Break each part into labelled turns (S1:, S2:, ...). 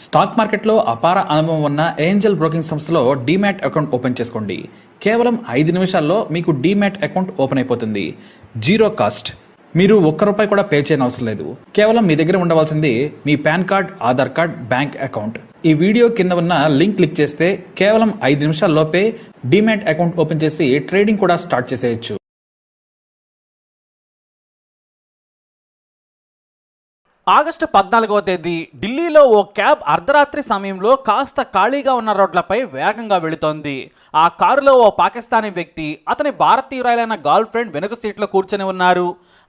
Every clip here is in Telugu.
S1: స్టాక్ మార్కెట్లో అపార అనుభవం ఉన్న ఏంజల్ బ్రోకింగ్ సంస్థలో డీమ్యాట్ అకౌంట్ ఓపెన్ చేసుకోండి. కేవలం 5 నిమిషాల్లో మీకు డీమ్యాట్ అకౌంట్ ఓపెన్ అయిపోతుంది. Zero cost. మీరు ₹1 కూడా పే చేయని అవసరం లేదు. కేవలం మీ దగ్గర ఉండవలసింది మీ pan card, Aadhaar card, bank account. ఈ వీడియో కింద ఉన్న లింక్ క్లిక్ చేస్తే కేవలం 5 నిమిషాల్లోపే డీమ్యాట్ అకౌంట్ ఓపెన్ చేసి ట్రేడింగ్ కూడా స్టార్ట్ చేసేయచ్చు.
S2: ఆగస్టు 14వ తేదీ ఢిల్లీలో ఓ క్యాబ్ అర్ధరాత్రి సమయంలో కాస్త ఖాళీగా ఉన్న రోడ్లపై వేగంగా వెళుతోంది. ఆ కారులో ఓ పాకిస్తానీ వ్యక్తి, అతని భారతీయురాలైన గర్ల్ ఫ్రెండ్ వెనుక సీట్లో కూర్చొని ఉన్నారు.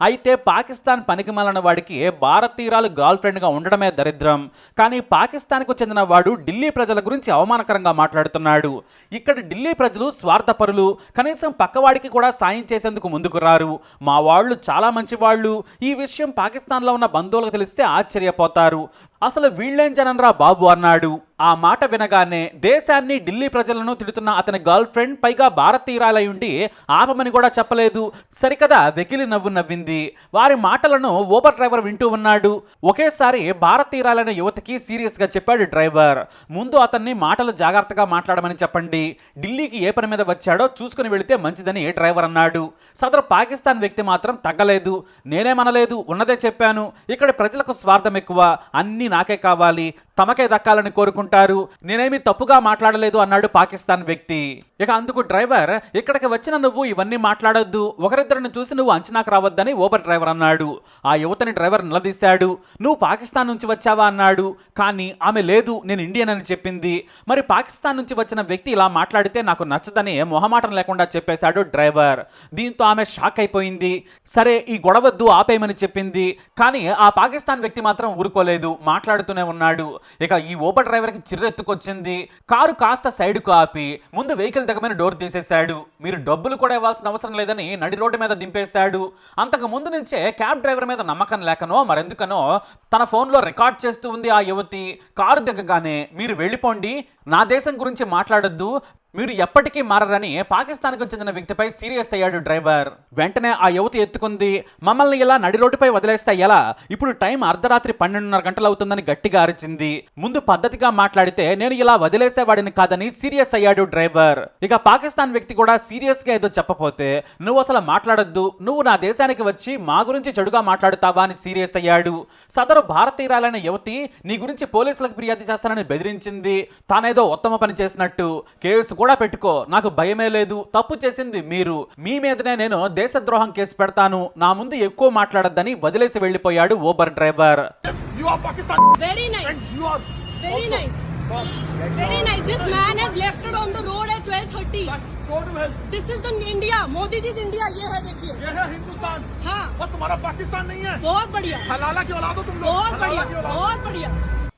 S2: అయితే పాకిస్తాన్ పనికిమాలిన వాడికి భారతీయురాలు గర్ల్ ఫ్రెండ్గా ఉండడమే దరిద్రం. కానీ పాకిస్తాన్కు చెందిన వాడు ఢిల్లీ ప్రజల గురించి అవమానకరంగా మాట్లాడుతున్నాడు. ఇక్కడ ఢిల్లీ ప్రజలు స్వార్థపరులు, కనీసం పక్కవాడికి కూడా సాయం చేసేందుకు ముందుకు రారు. మా వాళ్ళు చాలా మంచి వాళ్ళు. ఈ విషయం పాకిస్తాన్లో ఉన్న బంధువులకు తెలిస్తే ఆశ్చర్యపోతారు. అసలు వీళ్ళేం జనన్రా బాబు అన్నాడు. ఆ మాట వినగానే దేశాన్ని, ఢిల్లీ ప్రజలను తిడుతున్న అతని గర్ల్ ఫ్రెండ్, పైగా భారతీయురాలై ఉండి ఆపమని కూడా చెప్పలేదు. సరికదా వెకిలి నవ్వు నవ్వింది. వారి మాటలను ఊబర్ డ్రైవర్ వింటూ ఉన్నాడు. ఒకేసారి భారతీయురాలైన యువతికి సీరియస్ గా చెప్పాడు డ్రైవర్. ముందు అతన్ని మాటలు జాగ్రత్తగా మాట్లాడమని చెప్పండి. ఢిల్లీకి ఏ పని మీద వచ్చాడో చూసుకుని వెళితే మంచిదని డ్రైవర్ అన్నాడు. సదరు పాకిస్తాన్ వ్యక్తి మాత్రం తగ్గలేదు. నేనేమనలేదు, ఉన్నదే చెప్పాను. ఇక్కడ ప్రజలకు స్వార్థం ఎక్కువ, అన్నీ నాకే కావాలి, తమకే దక్కాలని కోరుకుంటారు. నేనేమి తప్పుగా మాట్లాడలేదు అన్నాడు పాకిస్తాన్ వ్యక్తి. ఇక అందుకు డ్రైవర్, ఇక్కడికి వచ్చిన నువ్వు ఇవన్నీ మాట్లాడొద్దు, ఒకరిద్దరిని చూసి నువ్వు అంచనాకు రావద్దని ఊబర్ డ్రైవర్ అన్నాడు. ఆ యువతని డ్రైవర్ నిలదీశాడు. నువ్వు పాకిస్తాన్ నుంచి వచ్చావా అన్నాడు. కానీ ఆమె లేదు, నేను ఇండియన్ అని చెప్పింది. మరి పాకిస్తాన్ నుంచి వచ్చిన వ్యక్తి ఇలా మాట్లాడితే నాకు నచ్చదని మొహమాటం లేకుండా చెప్పేశాడు డ్రైవర్. దీంతో ఆమె షాక్ అయిపోయింది. సరే ఈ గొడవద్దు, ఆపేయమని చెప్పింది. కానీ ఆ పాకిస్తాన్ వ్యక్తి మాత్రం ఊరుకోలేదు, మాట్లాడుతూనే ఉన్నాడు. ఇక ఈ ఊబర్ డ్రైవర్కి చిర్రెత్తుకొచ్చింది. కారు కాస్త సైడ్కు ఆపి ముందు వెహికల్ దగ్గర డోర్ తీసేశాడు. మీరు డబ్బులు కూడా ఇవ్వాల్సిన అవసరం లేదని నడి రోడ్డు మీద దింపేశాడు. అంతకు ముందు నుంచే క్యాబ్ డ్రైవర్ మీద నమ్మకం లేకనో మరెందుకనో తన ఫోన్లో రికార్డ్ చేస్తూ ఉంది ఆ యువతి. కారు దిగగానే, మీరు వెళ్ళిపోండి, నా దేశం గురించి మాట్లాడొద్దు, మీరు ఎప్పటికీ మారరని పాకిస్తాన్కు చెందిన వ్యక్తిపై సీరియస్ అయ్యాడు డ్రైవర్. వెంటనే ఆ యువతి ఎత్తుకుంది, మమ్మల్ని ఇలా నడి రోడ్డుపై వదిలేస్తే ఎలా? ఇప్పుడు టైం అర్ధరాత్రి 12:30 గంటలు అవుతుందని గట్టిగా అరిచింది. ముందు పద్ధతిగా మాట్లాడితే నేను ఇలా వదిలేసేవాడిని కాదని సీరియస్ అయ్యాడు డ్రైవర్. ఇక పాకిస్తాన్ వ్యక్తి కూడా సీరియస్ గా ఏదో చెప్పపోతే, నువ్వు అసలు మాట్లాడొద్దు, నువ్వు నా దేశానికి వచ్చి మా గురించి చెడుగా మాట్లాడుతావా అని సీరియస్ అయ్యాడు. సదరు భారతీయురాలైన యువతి నీ గురించి పోలీసులకు ఫిర్యాదు చేస్తానని బెదిరించింది. తానేదో ఉత్తమ పని చేసినట్టు. కేసు కూడా పెట్టుకో, నాకు భయమే లేదు, తప్పు చేసింది మీరు, మీ మీదనే నేను దేశద్రోహం కేసు పెడతాను, నా ముందు ఎక్కువ మాట్లాడొద్దని వదిలేసి వెళ్ళిపోయాడు Uber driver.
S3: Very nice. Very nice. Very nice. This man has left it on the road at 12:30. This is the India. Modi ji's India. ये है, देखिए.
S4: ये है हिंदुस्तान.
S3: हाँ.
S4: और तुम्हारा पाकिस्तान नहीं है.
S3: बहुत बढ़िया.
S4: हलाला की औलाद हो तुम लोग.
S3: बहुत बढ़िया. बहुत बढ़िया.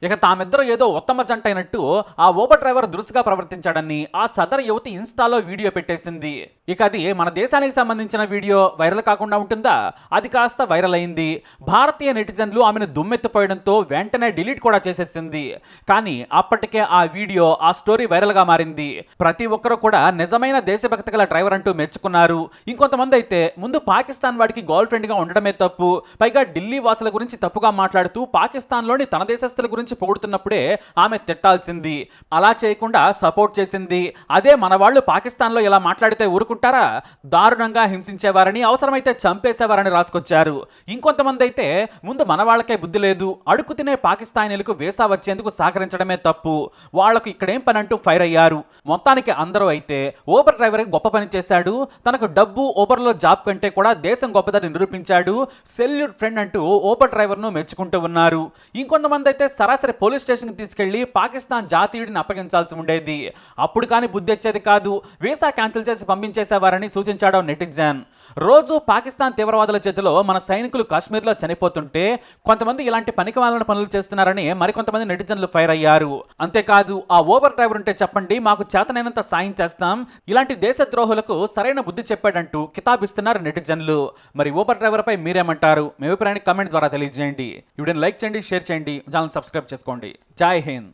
S2: ఇక తామిద్దరూ ఏదో ఉత్తమ జంట అయినట్టు ఆ ఊబర్ డ్రైవర్ దురుసుగా ప్రవర్తించాడని ఆ సదరు యువతి ఇన్స్టాలో వీడియో పెట్టేసింది. ఇక అది మన దేశానికి సంబంధించిన వీడియో, వైరల్ కాకుండా ఉంటుందా? అది కాస్త వైరల్ అయింది. భారతీయ నెటిజన్లు ఆమెను దుమ్మెత్తిపోయడంతో వెంటనే డిలీట్ కూడా చేసేసింది. కానీ అప్పటికే ఆ వీడియో, ఆ స్టోరీ వైరల్ గా మారింది. ప్రతి ఒక్కరూ కూడా నిజమైన దేశభక్తి గల డ్రైవర్ అంటూ మెచ్చుకున్నారు. ఇంకొంతమంది అయితే ముందు పాకిస్తాన్ వాడికి గర్ల్ ఫ్రెండ్ గా ఉండడమే తప్పు, పైగా ఢిల్లీ వాసుల గురించి తప్పుగా మాట్లాడుతూ పాకిస్తాన్లోని తన దేశస్తుల గురించి పొగుడుతున్నప్పుడే ఆమె తిట్టాల్సింది. అలా చేయకుండా సపోర్ట్ చేసింది. అదే మన వాళ్ళు పాకిస్తాన్లో ఇలా మాట్లాడితే ఊరుకుంటారా? దారుణంగా హింసించేవారని, అవసరమైతే చంపేసేవారని రాసుకొచ్చారు. ఇంకొంతమంది అయితే ముందు మన వాళ్ళకే బుద్ధి లేదు, అడుగు తినే పాకిస్తానీలకు వీసా వచ్చేందుకు సహకరించడమే తప్పు, వాళ్లకు ఇక్కడేం పని అంటూ ఫైర్ అయ్యారు. మొత్తానికి అందరూ అయితే ఊబర్ డ్రైవర్ గొప్ప పని చేశాడు, తనకు డబ్బు, ఊబర్లో జాబ్ కంటే కూడా దేశం గొప్పదని నిరూపించాడు, సెల్యూట్ ఫ్రెండ్ అంటూ ఊబర్ డ్రైవర్ను మెచ్చుకుంటూ ఉన్నారు. ఇంకొంతమంది అయితే సరాసరి పోలీస్ స్టేషన్కి తీసుకెళ్లి పాకిస్తాన్ జాతీయుడిని అప్పగించాల్సి ఉండేది. అప్పుడు కానీ బుద్ధి వచ్చేది కాదు, వీసా క్యాన్సిల్ చేసి పంపించేసేవారని సూచించాడు నెటిజన్. రోజు పాకిస్తాన్ తీవ్రవాదుల చేతిలో మన సైనికులు కాశ్మీర్లో చనిపోతుంటే కొంతమంది ఇలాంటి పనికిమాలిన పనులు చేస్తున్నారని మరికొంతమంది నెటిజన్లు ఫైర్ అయ్యారు. అంతేకాదు, ఆ ఊబర్ డ్రైవర్ ఉంటే చెప్పండి, మాకు చేతనైనంత సాయం చేస్తాం, ఇలాంటి దేశద్రోహులకు సరైన బుద్ధి చెప్పాడంటూ కితాబిస్తున్నారు నెటిజన్లు. మరి ఊబర్ డ్రైవర్ పై మీరేమంటారు? మీ అభిప్రాయాన్ని కామెంట్ ద్వారా తెలియజేయండి. వీడియోని లైక్ చేయండి, షేర్ చేయండి, ఛానల్ సబ్స్క్రైబ్ చేసుకోండి. జై Hind.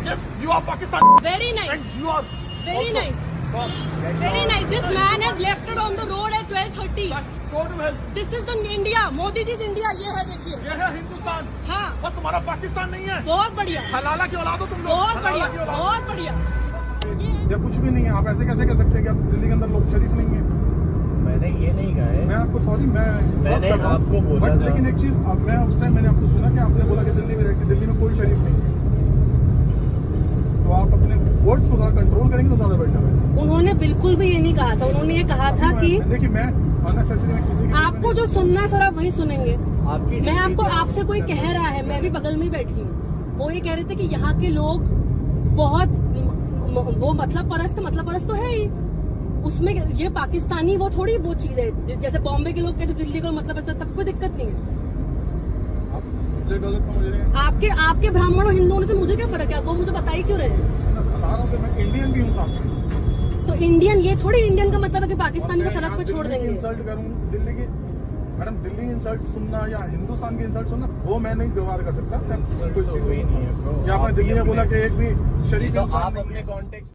S4: Yes, you are Pakistan.
S3: Very nice.
S4: And you are
S3: Very
S4: also.
S3: nice. Very nice. This man has left it on the road at 12:30.
S4: Go to hell.
S3: This is the India. Modi ji India. ये है देखिए.
S4: ये है हिंदुस्तान
S3: हाँ.
S4: और तुम्हारा पाकिस्तान नहीं है।
S3: बहुत बढ़िया.
S4: हलाला की औलाद हो तुम लोग।
S3: बहुत
S4: हलाला
S3: बढ़िया.
S4: की औलाद।
S3: बहुत बढ़िया.
S5: या कुछ भी नहीं है। आप ऐसे कैसे कह सकते हैं कि आप दिल्ली के अंदर लोग शरीफ नहीं है?
S6: मैंने ये नहीं कहा है।
S5: मैं आपको सॉरी
S6: मैंने आपको बोला
S5: बट
S6: था।
S5: लेकिन एक चीज मैं उस टाइम मैंने आपको सुना कि आपने बोला कि दिल्ली में रहती, दिल्ली में कोई शरीफ नहीं है। तो आप अपने वर्ड्स को थोड़ा कंट्रोल करेंगे तो ज्यादा बेटर है।
S3: उन्होंने बिल्कुल भी ये नहीं कहा था. उन्होंने ये कहा था कि
S5: देखिए मैं अननेसेसरी में किसी की
S3: आपको जो सुनना है सर आप वही सुनेंगे.
S6: आपकी
S3: मैं आपको
S6: ड्यूटी
S3: आपसे कोई कह रहा है, मैं भी बगल में ही बैठी हूँ. वो ये कह रहे थे कि यहाँ के लोग बहुत वो मतलब परस्त तो है ही. उसमें ये पाकिस्तानी वो थोड़ी वो चीज है. जैसे बॉम्बे के लोग कहते दिल्ली का मतलब है, तब कोई दिक्कत नहीं है.
S5: आप मुझे गलत समझ रहे हैं।
S3: आपके ब्राह्मण और हिंदुओं से मुझे क्या फर्क है? वो मुझे बता ही क्यों रहे हैं?
S5: मैं बता रहा हूँ कि मैं इंडियन भी हूँ साथ में।
S3: तो इंडियन ये थोड़ी इंडियन का मतलब है कि पाकिस्तानी को सड़क पे छोड़ देंगे.
S5: इंसल्ट करूँ दिल्ली की, मैडम दिल्ली इंसल्ट सुनना या हिंदुस्तान की इंसल्ट सुनना वो मैं नहीं व्यवहार कर सकता। कोई चीज
S6: कोई नहीं है bro।
S5: या आपने दिल्ली में बोला कि एक भी शरीफ
S6: तो
S5: इंसान
S6: आप
S5: नहीं
S6: अपने
S5: है।
S6: कॉन्टेक्स्ट